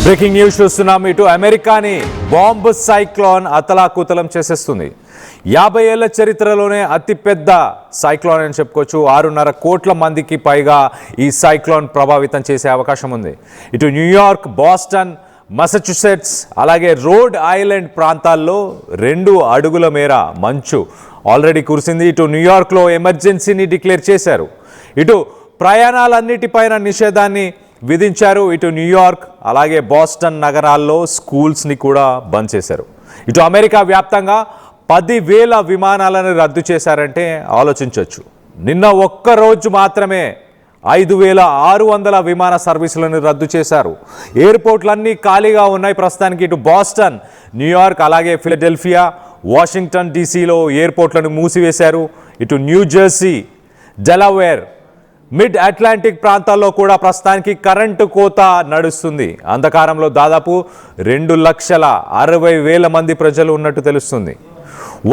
Breaking news చూస్తున్నాం. ఇటు అమెరికాని bomb cyclone అతలాకుతలం చేసేస్తుంది. 50 ఏళ్ల చరిత్రలోనే అతిపెద్ద సైక్లోన్ అని చెప్పుకోవచ్చు. 6.5 కోట్ల మందికి పైగా ఈ సైక్లోన్ ప్రభావితం చేసే అవకాశం ఉంది. ఇటు న్యూయార్క్, బాస్టన్, మసాచుసెట్స్ అలాగే రోడ్ ఐలాండ్ ప్రాంతాల్లో 2 అడుగుల మేర మంచు ఆల్రెడీ కురిసింది. ఇటు న్యూయార్క్లో ఎమర్జెన్సీని డిక్లేర్ చేశారు. ఇటు ప్రయాణాలన్నిటిపైన నిషేధాన్ని విధించారు. ఇటు న్యూయార్క్ అలాగే బాస్టన్ నగరాల్లో స్కూల్స్ని కూడా బంద్ చేశారు. ఇటు అమెరికా వ్యాప్తంగా 10,000 విమానాలను రద్దు చేశారంటే ఆలోచించవచ్చు. నిన్న ఒక్కరోజు మాత్రమే 5,600 విమాన సర్వీసులను రద్దు చేశారు. ఎయిర్పోర్ట్లన్నీ ఖాళీగా ఉన్నాయి ప్రస్తుతానికి. ఇటు బాస్టన్, న్యూయార్క్ అలాగే ఫిలడెల్ఫియా, వాషింగ్టన్ డీసీలో ఎయిర్పోర్ట్లను మూసివేశారు. ఇటు న్యూజెర్సీ, డెలావేర్, మిడ్ అట్లాంటిక్ ప్రాంతాల్లో కూడా ప్రస్తుతానికి కరెంటు కోత నడుస్తుంది. అంధకారంలో దాదాపు 2,60,000 మంది ప్రజలు ఉన్నట్టు తెలుస్తుంది.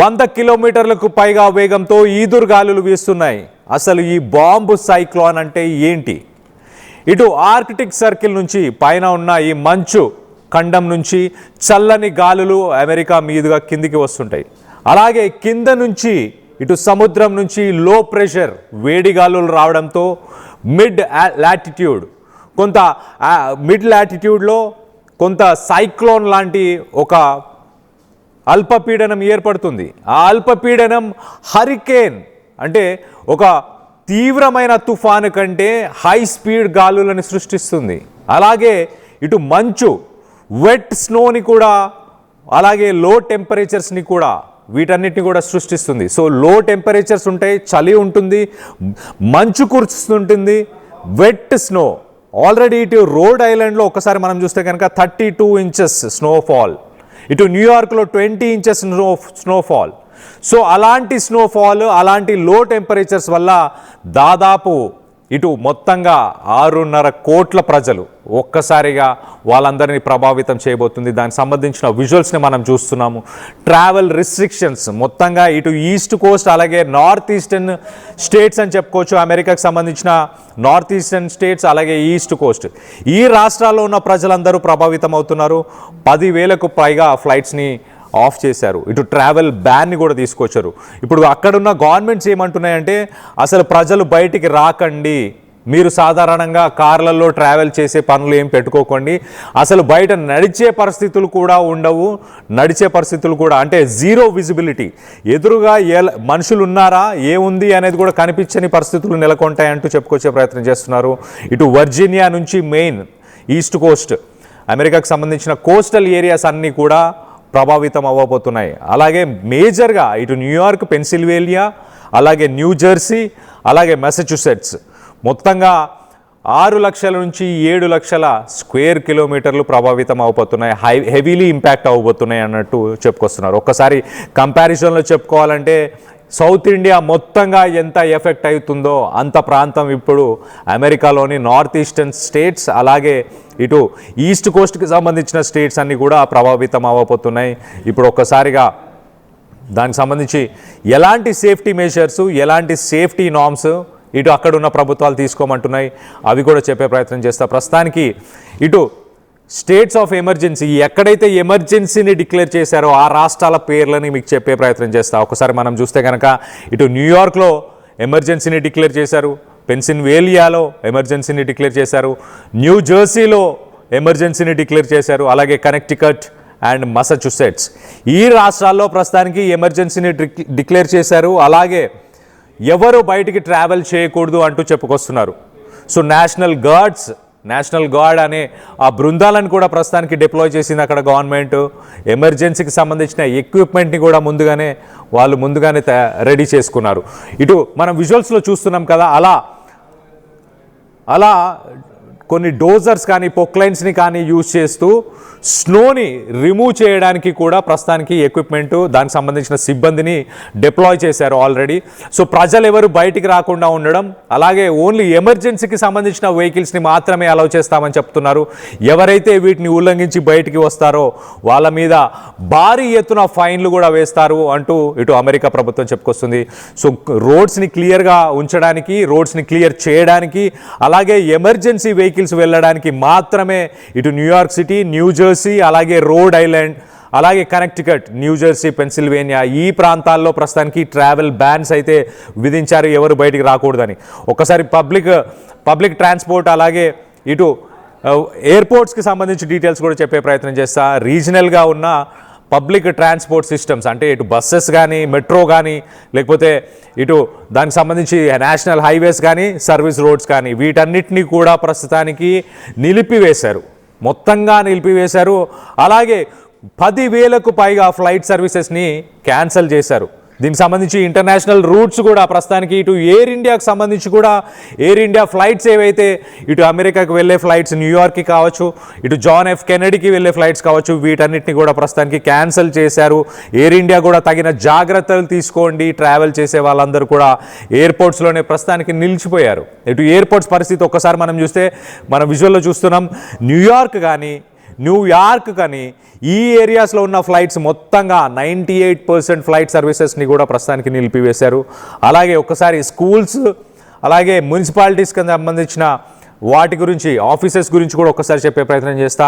100 కిలోమీటర్లకు పైగా వేగంతో ఈదురుగాలులు వీస్తున్నాయి. అసలు ఈ బాంబు సైక్లోన్ అంటే ఏంటి? ఇటు ఆర్కిటిక్ సర్కిల్ నుంచి పైన ఉన్న ఈ మంచు ఖండం నుంచి చల్లని గాలులు అమెరికా మీదుగా కిందికి వస్తుంటాయి. అలాగే కింద నుంచి ఇటు సముద్రం నుంచి లో ప్రెషర్ వేడి గాలులు రావడంతో మిడ్ లాటిట్యూడ్లో కొంత సైక్లోన్ లాంటి ఒక అల్పపీడనం ఏర్పడుతుంది. ఆ అల్పపీడనం హరికేన్ అంటే ఒక తీవ్రమైన తుఫాను కంటే హై స్పీడ్ గాలులను సృష్టిస్తుంది. అలాగే ఇటు మంచు, వెట్ స్నోని కూడా, అలాగే లో టెంపరేచర్స్ని కూడా, వీటన్నిటిని కూడా సృష్టిస్తుంది. సో లో టెంపరేచర్స్ ఉంటాయి, చలి ఉంటుంది, మంచు కురుస్తుంటుంది, వెట్ స్నో. ఆల్రెడీ ఇటు రోడ్ ఐలాండ్లో ఒకసారి మనం చూస్తే కనుక 32 ఇంచెస్ స్నోఫాల్, ఇటు న్యూయార్క్లో 20 ఇంచెస్ స్నోఫాల్. సో అలాంటి స్నోఫాల్, అలాంటి లో టెంపరేచర్స్ వల్ల దాదాపు ఇటు మొత్తంగా 6.5 కోట్ల ప్రజలు ఒక్కసారిగా వాళ్ళందరినీ ప్రభావితం చేయబోతుంది. దానికి సంబంధించిన విజువల్స్ని మనం చూస్తున్నాము. ట్రావెల్ రిస్ట్రిక్షన్స్ మొత్తంగా ఇటు ఈస్ట్ కోస్ట్ అలాగే నార్త్ ఈస్టర్న్ స్టేట్స్ అని చెప్పుకోవచ్చు. అమెరికాకు సంబంధించిన నార్త్ ఈస్టర్న్ స్టేట్స్ అలాగే ఈస్ట్ కోస్ట్, ఈ రాష్ట్రాల్లో ఉన్న ప్రజలందరూ ప్రభావితం అవుతున్నారు. 10,000కు పైగా ఫ్లైట్స్ని ఆఫ్ చేశారు. ఇటు ట్రావెల్ బ్యాన్ని కూడా తీసుకొచ్చారు. ఇప్పుడు అక్కడున్న గవర్నమెంట్స్ ఏమంటున్నాయంటే అసలు ప్రజలు బయటికి రాకండి, మీరు సాధారణంగా కార్లలో ట్రావెల్ చేసే పనులు ఏం పెట్టుకోకండి, అసలు బయట నడిచే పరిస్థితులు కూడా ఉండవు, నడిచే పరిస్థితులు కూడా అంటే జీరో విజిబిలిటీ, ఎదురుగా మనుషులు ఉన్నారా ఏముంది అనేది కూడా కనిపించని పరిస్థితులు నెలకొంటాయంటూ చెప్పుకొచ్చే ప్రయత్నం చేస్తున్నారు. ఇటు వర్జీనియా నుంచి మెయిన్ ఈస్ట్ కోస్ట్, అమెరికాకు సంబంధించిన కోస్టల్ ఏరియాస్ అన్నీ కూడా ప్రభావితం అవ్వబోతున్నాయి. అలాగే మేజర్గా ఇటు న్యూయార్క్, పెన్సిల్వేనియా అలాగే న్యూజెర్సీ అలాగే మసాచుసెట్స్ మొత్తంగా 6 లక్షల నుంచి 7 లక్షల స్క్వేర్ కిలోమీటర్లు ప్రభావితం అవబోతున్నాయి, హెవీలీ ఇంపాక్ట్ అవ్వబోతున్నాయి అన్నట్టు చెప్పుకొస్తున్నారు. ఒక్కసారి కంపారిజన్లో చెప్పుకోవాలంటే సౌత్ ఇండియా మొత్తంగా ఎంత ఎఫెక్ట్ అవుతుందో అంత ప్రాంతం ఇప్పుడు అమెరికాలోని నార్త్ ఈస్టర్న్ స్టేట్స్ అలాగే ఇటు ఈస్ట్ కోస్ట్కి సంబంధించిన స్టేట్స్ అన్నీ కూడా ప్రభావితం అవ్వబోతున్నాయి. ఇప్పుడు ఒక్కసారిగా దానికి సంబంధించి ఎలాంటి సేఫ్టీ మెజర్స్, ఎలాంటి సేఫ్టీ నార్మ్స్ ఇటు అక్కడున్న ప్రభుత్వాలు తీసుకోమంటున్నాయి అవి కూడా చెప్పే ప్రయత్నం చేస్తా. ప్రస్తుతానికి ఇటు స్టేట్స్ ఆఫ్ ఎమర్జెన్సీ, ఎక్కడైతే ఎమర్జెన్సీని డిక్లేర్ చేశారో ఆ రాష్ట్రాల పేర్లని మీకు చెప్పే ప్రయత్నం చేస్తా. ఒకసారి మనం చూస్తే కనుక ఇటు న్యూయార్క్లో ఎమర్జెన్సీని డిక్లేర్ చేశారు, పెన్సిల్వేనియాలో ఎమర్జెన్సీని డిక్లేర్ చేశారు, న్యూజెర్సీలో ఎమర్జెన్సీని డిక్లేర్ చేశారు, అలాగే కనెక్టికట్ అండ్ మసాచుసెట్స్ ఈ రాష్ట్రాల్లో ప్రస్తుతానికి ఎమర్జెన్సీని డిక్లేర్ చేశారు. అలాగే ఎవరు బయటికి ట్రావెల్ చేయకూడదు అంటూ చెప్పుకొస్తున్నారు. సో నేషనల్ గార్డ్ అనే ఆ బృందాలను కూడా ప్రస్తుతానికి డిప్లాయ్ చేసింది అక్కడ గవర్నమెంట్. ఎమర్జెన్సీకి సంబంధించిన ఎక్విప్మెంట్ని కూడా ముందుగానే రెడీ చేసుకున్నారు. ఇటు మనం విజువల్స్లో చూస్తున్నాం కదా, అలా కొన్ని డోజర్స్ కానీ పొక్లైన్స్ని కానీ యూజ్ చేస్తూ స్నోని రిమూవ్ చేయడానికి కూడా ప్రస్తుతానికి ఎక్విప్మెంటు, దానికి సంబంధించిన సిబ్బందిని డిప్లాయ్ చేశారు ఆల్రెడీ. సో ప్రజలు ఎవరు బయటికి రాకుండా ఉండడం, అలాగే ఓన్లీ ఎమర్జెన్సీకి సంబంధించిన వెహికల్స్ని మాత్రమే అలౌ చేస్తామని చెప్తున్నారు. ఎవరైతే వీటిని ఉల్లంఘించి బయటికి వస్తారో వాళ్ళ మీద భారీ ఎత్తున ఫైన్లు కూడా వేస్తారు అంటూ ఇటు అమెరికా ప్రభుత్వం చెప్పుకొస్తుంది. సో రోడ్స్ని క్లియర్గా ఉంచడానికి, రోడ్స్ని క్లియర్ చేయడానికి, అలాగే ఎమర్జెన్సీ వెహికల్స్ వెహికల్స్ వెళ్ళడానికి మాత్రమే ఇటు న్యూయార్క్ సిటీ, న్యూ జెర్సీ, అలాగే రోడ్ ఐలాండ్, అలాగే కనెక్టికట్, న్యూ జెర్సీ, పెన్సిల్వేనియా ఈ ప్రాంతాల్లో ప్రస్తుతానికి ట్రావెల్ బ్యాన్స్ అయితే విధించారు, ఎవరు బయటికి రాకూడదని. ఒకసారి పబ్లిక్ ట్రాన్స్పోర్ట్ అలాగే ఇటు ఎయిర్పోర్ట్స్కి సంబంధించి డీటెయిల్స్ కూడా చెప్పే ప్రయత్నం చేస్తా. రీజనల్గా ఉన్న పబ్లిక్ ట్రాన్స్పోర్ట్ సిస్టమ్స్ అంటే ఇటు బస్సెస్ కానీ, మెట్రో కానీ, లేకపోతే ఇటు దానికి సంబంధించి నేషనల్ హైవేస్ కానీ, సర్వీస్ రోడ్స్ కానీ వీటన్నిటినీ కూడా ప్రస్తుతానికి నిలిపివేశారు, మొత్తంగా నిలిపివేశారు. అలాగే 10,000కు పైగా ఫ్లైట్ సర్వీసెస్ని క్యాన్సిల్ చేశారు. దీనికి సంబంధించి ఇంటర్నేషనల్ రూట్స్ కూడా ప్రస్తుతానికి ఇటు ఎయిర్ ఇండియాకి సంబంధించి కూడా ఎయిర్ ఇండియా ఫ్లైట్స్ ఏవైతే ఇటు అమెరికాకి వెళ్ళే ఫ్లైట్స్, న్యూయార్క్కి కావచ్చు, ఇటు జాన్ ఎఫ్ కెనడీకి వెళ్ళే ఫ్లైట్స్ కావచ్చు, వీటన్నిటిని కూడా ప్రస్తుతానికి క్యాన్సిల్ చేశారు. ఎయిర్ ఇండియా కూడా తగిన జాగ్రత్తలు తీసుకోండి, ట్రావెల్ చేసే వాళ్ళందరూ కూడా ఎయిర్పోర్ట్స్లోనే ప్రస్తుతానికి నిలిచిపోయారు. ఇటు ఎయిర్పోర్ట్స్ పరిస్థితి ఒక్కసారి మనం చూస్తే మనం విజువల్లో చూస్తున్నాం, న్యూయార్క్ కానీ ఈ ఏరియాస్లో ఉన్న ఫ్లైట్స్ మొత్తంగా 98% ఫ్లైట్ సర్వీసెస్ని కూడా ప్రస్తుతానికి నిలిపివేశారు. అలాగే ఒక్కసారి స్కూల్స్ అలాగే మున్సిపాలిటీస్కి సంబంధించిన వాటి గురించి, ఆఫీసెస్ గురించి కూడా ఒక్కసారి చెప్పే ప్రయత్నం చేస్తా.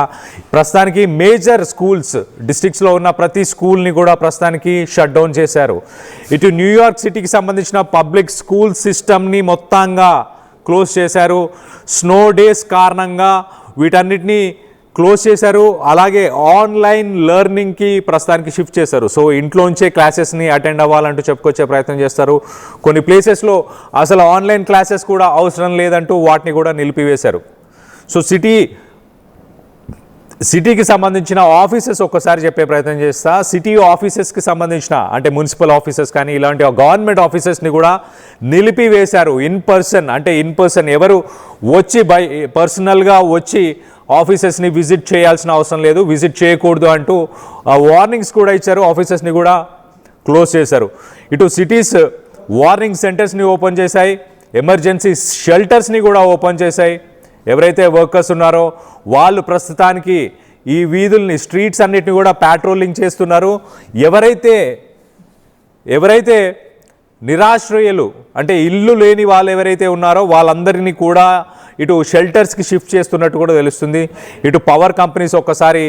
ప్రస్తుతానికి మేజర్ స్కూల్స్ డిస్ట్రిక్ట్స్లో ఉన్న ప్రతి స్కూల్ని కూడా ప్రస్తుతానికి షట్ డౌన్ చేశారు. ఇటు న్యూయార్క్ సిటీకి సంబంధించిన పబ్లిక్ స్కూల్ సిస్టమ్ని మొత్తంగా క్లోజ్ చేశారు. స్నో డేస్ కారణంగా వీటన్నిటినీ క్లోజ్ చేశారు. అలాగే ఆన్లైన్ లెర్నింగ్కి ప్రస్తుతానికి షిఫ్ట్ చేశారు. సో ఇంట్లోంచే క్లాసెస్ని అటెండ్ అవ్వాలంటూ చెప్పుకొచ్చే ప్రయత్నం చేస్తారు. కొన్ని ప్లేసెస్లో అసలు ఆన్లైన్ క్లాసెస్ కూడా అవసరం లేదంటూ వాటిని కూడా నిలిపివేశారు. సో సిటీకి సంబంధించిన ఆఫీసెస్ ఒక్కసారి చెప్పే ప్రయత్నం చేస్తా. సిటీ ఆఫీసెస్కి సంబంధించిన అంటే మున్సిపల్ ఆఫీసెస్ కానీ ఇలాంటి గవర్నమెంట్ ఆఫీసెస్ని కూడా నిలిపివేశారు. ఇన్ పర్సన్ ఎవరు వచ్చి పర్సనల్గా వచ్చి ఆఫీసెస్ని విజిట్ చేయాల్సిన అవసరం లేదు, విజిట్ చేయకూడదు అంటూ వార్నింగ్స్ కూడా ఇచ్చారు. ఆఫీసెస్ని కూడా క్లోజ్ చేశారు. ఇటు సిటీస్ వార్నింగ్ సెంటర్స్ని ఓపెన్ చేశాయి, ఎమర్జెన్సీ షెల్టర్స్ని కూడా ఓపెన్ చేశాయి. ఎవరైతే వర్కర్స్ ఉన్నారో వాళ్ళు ప్రస్తుతానికి ఈ వీధుల్ని, స్ట్రీట్స్ అన్నిటిని కూడా ప్యాట్రోలింగ్ చేస్తున్నారు. ఎవరైతే నిరాశ్రయులు అంటే ఇల్లు లేని వాళ్ళు ఎవరైతే ఉన్నారో వాళ్ళందరినీ కూడా ఇటు షెల్టర్స్కి షిఫ్ట్ చేస్తున్నట్టు కూడా తెలుస్తుంది. ఇటు పవర్ కంపెనీస్ ఒక్కసారి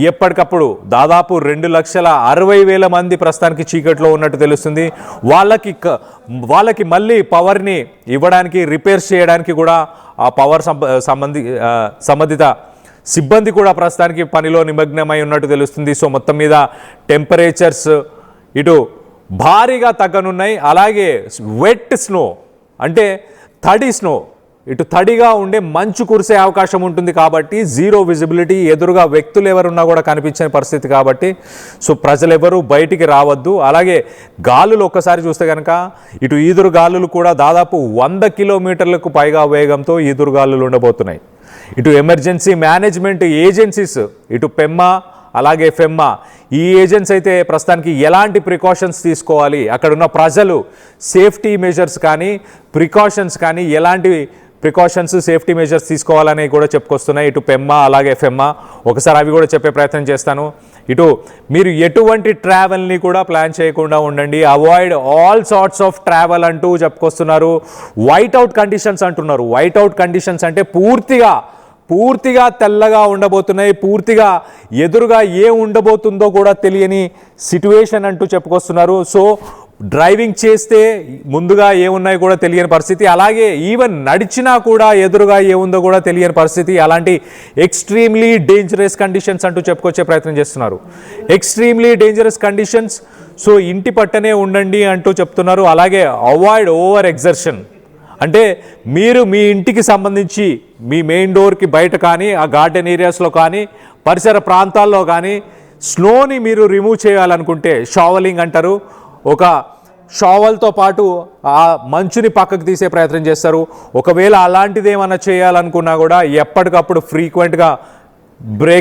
ఎప్పటికప్పుడు దాదాపు 2,60,000 మంది ప్రస్తుతానికి చీకట్లో ఉన్నట్టు తెలుస్తుంది. వాళ్ళకి మళ్ళీ పవర్ని ఇవ్వడానికి, రిపేర్స్ చేయడానికి కూడా ఆ పవర్ సంబంధిత సిబ్బంది కూడా ప్రస్తుతానికి పనిలో నిమగ్నమై ఉన్నట్టు తెలుస్తుంది. సో మొత్తం మీద టెంపరేచర్స్ ఇటు భారీగా తగ్గనున్నాయి. అలాగే వెట్ స్నో అంటే తడి స్నో, ఇటు తడిగా ఉండే మంచు కురిసే అవకాశం ఉంటుంది కాబట్టి జీరో విజిబిలిటీ, ఎదురుగా వ్యక్తులు ఎవరున్నా కూడా కనిపించని పరిస్థితి కాబట్టి సో ప్రజలు ఎవరు బయటికి రావద్దు. అలాగే గాలులు ఒక్కసారి చూస్తే కనుక ఇటు ఈదురు గాలులు కూడా దాదాపు 100 కిలోమీటర్లకు పైగా వేగంతో ఈదురు గాలులు ఉండబోతున్నాయి. ఇటు ఎమర్జెన్సీ మేనేజ్మెంట్ ఏజెన్సీస్, ఇటు పెమ్మా అలాగే ఫెమ్మా ఈ ఏజెన్సీ అయితే ప్రస్తుతానికి ఎలాంటి ప్రికాషన్స్ తీసుకోవాలి, అక్కడున్న ప్రజలు సేఫ్టీ మెజర్స్ కానీ ప్రికాషన్స్ కానీ ఎలాంటి సేఫ్టీ మెజర్స్ తీసుకోవాలని కూడా చెప్పుకొస్తున్నాయి ఇటు పెమ్మా అలాగే ఫెమ్మా. ఒకసారి అవి కూడా చెప్పే ప్రయత్నం చేస్తాను. ఇటు మీరు ఎటువంటి ట్రావెల్ని కూడా ప్లాన్ చేయకుండా ఉండండి, avoid all sorts of travel అంటూ చెప్పుకొస్తున్నారు. వైట్అవుట్ కండిషన్స్ అంటున్నారు. వైట్అవుట్ కండిషన్స్ అంటే పూర్తిగా తెల్లగా ఉండబోతున్నాయి, పూర్తిగా ఎదురుగా ఏ ఉండబోతుందో కూడా తెలియని సిట్యువేషన్ అంటూ చెప్పుకొస్తున్నారు. సో డ్రైవింగ్ చేస్తే ముందుగా ఏమున్నాయో కూడా తెలియని పరిస్థితి, అలాగే ఈవెన్ నడిచినా కూడా ఎదురుగా ఏముందో కూడా తెలియని పరిస్థితి. అలాంటి ఎక్స్ట్రీమ్లీ డేంజరస్ కండిషన్స్ అంటూ చెప్పుకొచ్చే ప్రయత్నం చేస్తున్నారు. Extremely dangerous conditions. సో ఇంటి పట్టనే ఉండండి అంటూ చెప్తున్నారు. అలాగే అవాయిడ్ ఓవర్ ఎగ్జర్షన్ అంటే మీరు మీ ఇంటికి సంబంధించి మీ మెయిన్ డోర్కి బయట కానీ ఆ గార్డెన్ ఏరియాస్లో కానీ పరిసర ప్రాంతాల్లో కానీ స్నోని మీరు రిమూవ్ చేయాలనుకుంటే షావలింగ్ అంటారు. ఒక షావల్తో పాటు ఆ మంచుని పక్కకు తీసే ప్రయత్నం చేస్తారు. ఒకవేళ అలాంటిది ఏమైనా చేయాలనుకున్నా కూడా ఎప్పటికప్పుడు ఫ్రీక్వెంట్గా బ్రేక్